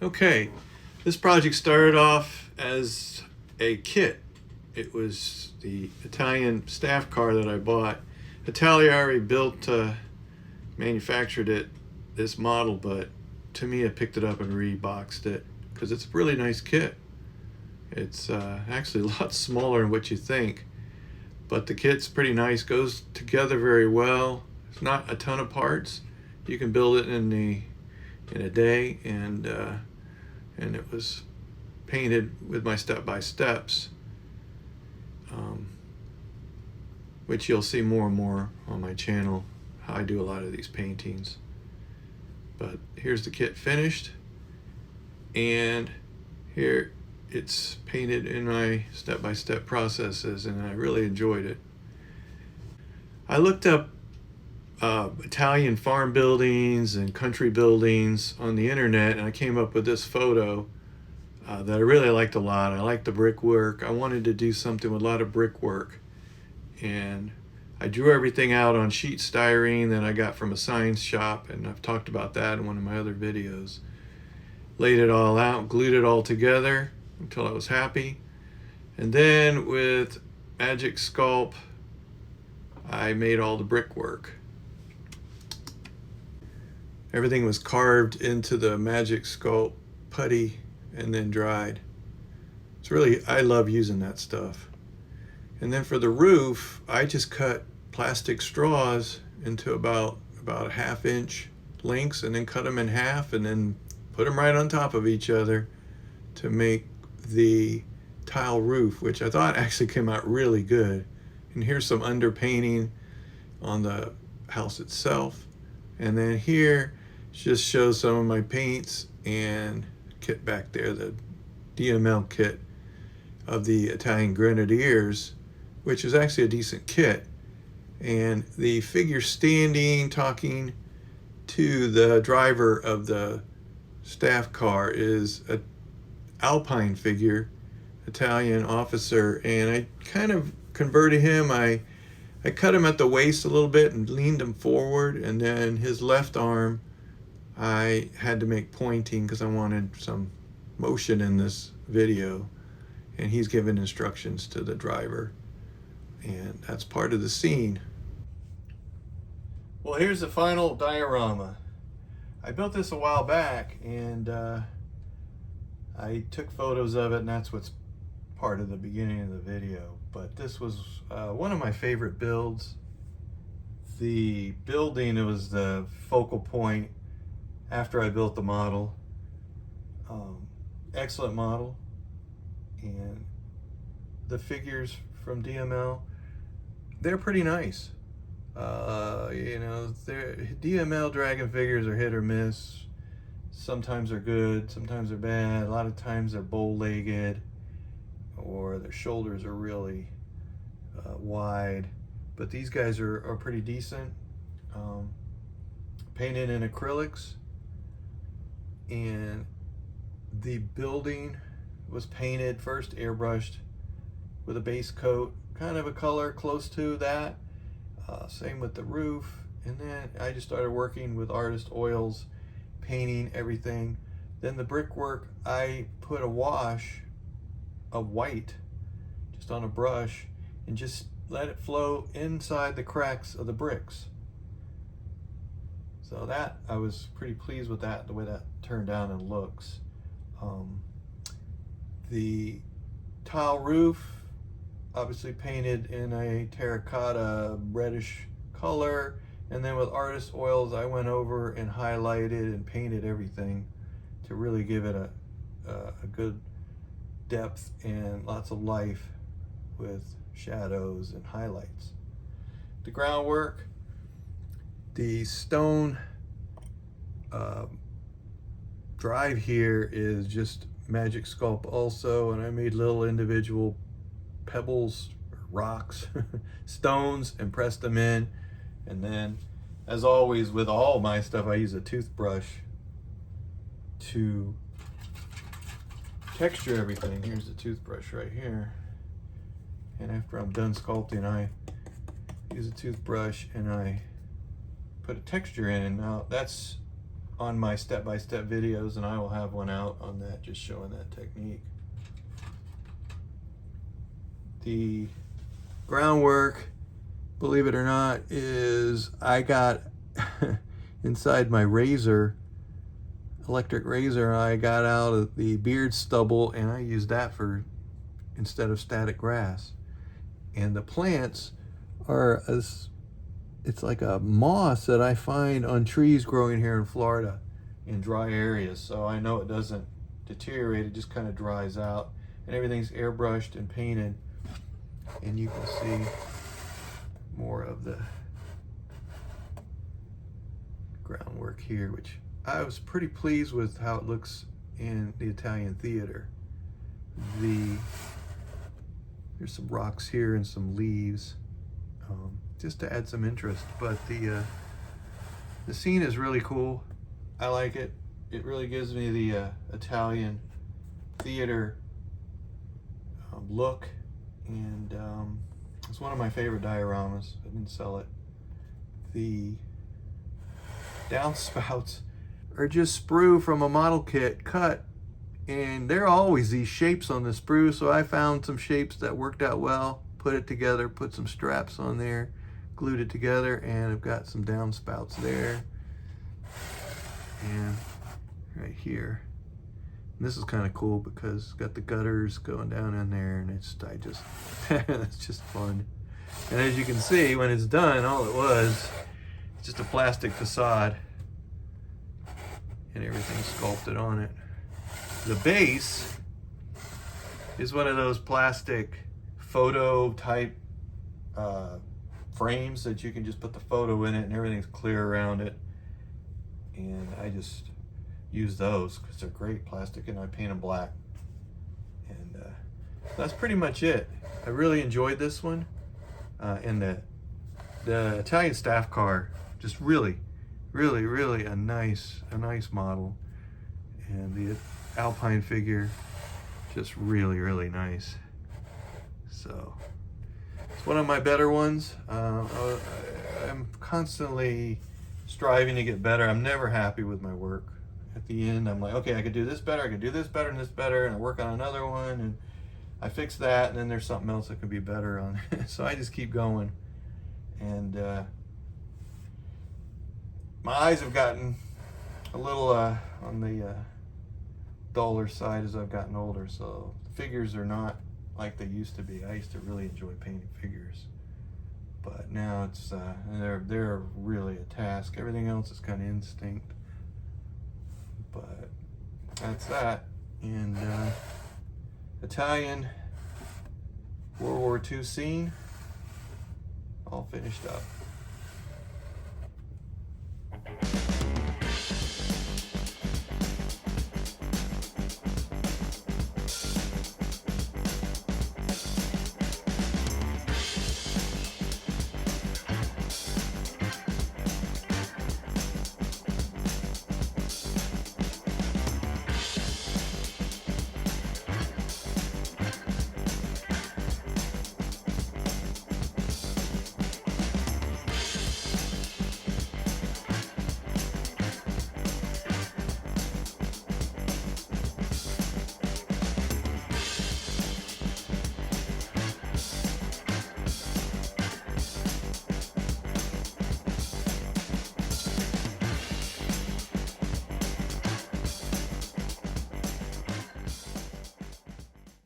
Okay, this project started off as a kit. It was the Italian staff car that I bought. Italian built, manufactured it, this model, but to me I picked it up and reboxed it because it's a really nice kit. It's actually a lot smaller than what you think, but the kit's pretty nice, goes together very well. It's not a ton of parts. You can build it in a day, and it was painted with my step-by-steps, which you'll see more and more on my channel, how I do a lot of these paintings. But here's the kit finished, and here it's painted in my step-by-step processes, and I really enjoyed it. I looked up Italian farm buildings and country buildings on the internet, and I came up with this photo that I really liked a lot. I liked the brickwork. I wanted to do something with a lot of brickwork, and I drew everything out on sheet styrene that I got from a science shop, and I've talked about that in one of my other videos. Laid it all out, glued it all together until I was happy, and then with Magic Sculpt I made all the brickwork. Everything was carved into the Magic Sculpt putty and then dried. It's really, I love using that stuff. And then for the roof, I just cut plastic straws into about a ½ inch lengths, and then cut them in half and then put them right on top of each other to make the tile roof, which I thought actually came out really good. And here's some underpainting on the house itself. And then here just shows some of my paints and kit back there, the DML kit of the Italian Grenadiers, which is actually a decent kit. And the figure standing, talking to the driver of the staff car is an Alpine figure, Italian officer, and I kind of converted him. I cut him at the waist a little bit and leaned him forward, and then his left arm I had to make pointing because I wanted some motion in this video, and he's giving instructions to the driver, and that's part of the scene. Well, here's the final diorama. I built this a while back, and I took photos of it, and that's what's part of the beginning of the video. But this was one of my favorite builds. The building, it was the focal point after I built the model. Excellent model. And the figures from DML, they're pretty nice. You know, DML dragon figures are hit or miss. Sometimes they're good, sometimes they're bad. A lot of times they're bow-legged, or their shoulders are really wide. But these guys are pretty decent. Painted in acrylics, and the building was painted first airbrushed with a base coat, kind of a color close to that. Same with the roof, and then I just started working with artist oils, painting everything. Then the brickwork, I put a wash of white just on a brush and just let it flow inside the cracks of the bricks. So that, I was pretty pleased with that, the way that turned out and looks. The tile roof, obviously painted in a terracotta reddish color, and then with artist oils I went over and highlighted and painted everything to really give it a good depth and lots of life with shadows and highlights. The groundwork, the stone drive here is just Magic Sculpt also, and I made little individual pebbles, rocks, stones, and pressed them in. And then, as always with all my stuff, I use a toothbrush to texture everything. Here's the toothbrush right here, and after I'm done sculpting, I use a toothbrush and I put a texture in. Now that's on my step-by-step videos, and I will have one out on that, just showing that technique. The groundwork, believe it or not, is I got inside my razor, electric razor, I got out of the beard stubble, and I used that for instead of static grass. And the plants are it's like a moss that I find on trees growing here in Florida in dry areas. So I know it doesn't deteriorate, it just kind of dries out. And everything's airbrushed and painted. And you can see more of the groundwork here, which I was pretty pleased with how it looks in the Italian theater. There's some rocks here and some leaves, just to add some interest. But the scene is really cool. I like it. It really gives me the Italian theater look, and it's one of my favorite dioramas. I didn't sell it. The downspouts are just sprue from a model kit cut, and there are always these shapes on the sprue, so I found some shapes that worked out well, put it together, put some straps on there, glued it together, and I've got some downspouts there and right here. And this is kind of cool because it's got the gutters going down in there, and it's just fun. And as you can see, when it's done, all it was just a plastic facade and everything sculpted on it. The base is one of those plastic photo type frames that you can just put the photo in it and everything's clear around it. And I just use those because they're great plastic, and I paint them black. And that's pretty much it. I really enjoyed this one. And the Italian staff car, just really a nice model. And the Alpine figure, just really nice. So it's one of my better ones. I'm constantly striving to get better. I'm never happy with my work. At the end, I'm like, okay, I could do this better, I could do this better and this better, and I work on another one, and I fix that, and then there's something else that could be better on it. So I just keep going. And my eyes have gotten a little on the duller side as I've gotten older, so figures are not like they used to be. I used to really enjoy painting figures, but now it's they're really a task. Everything else is kind of instinct. But that's that. And Italian World War II scene all finished up.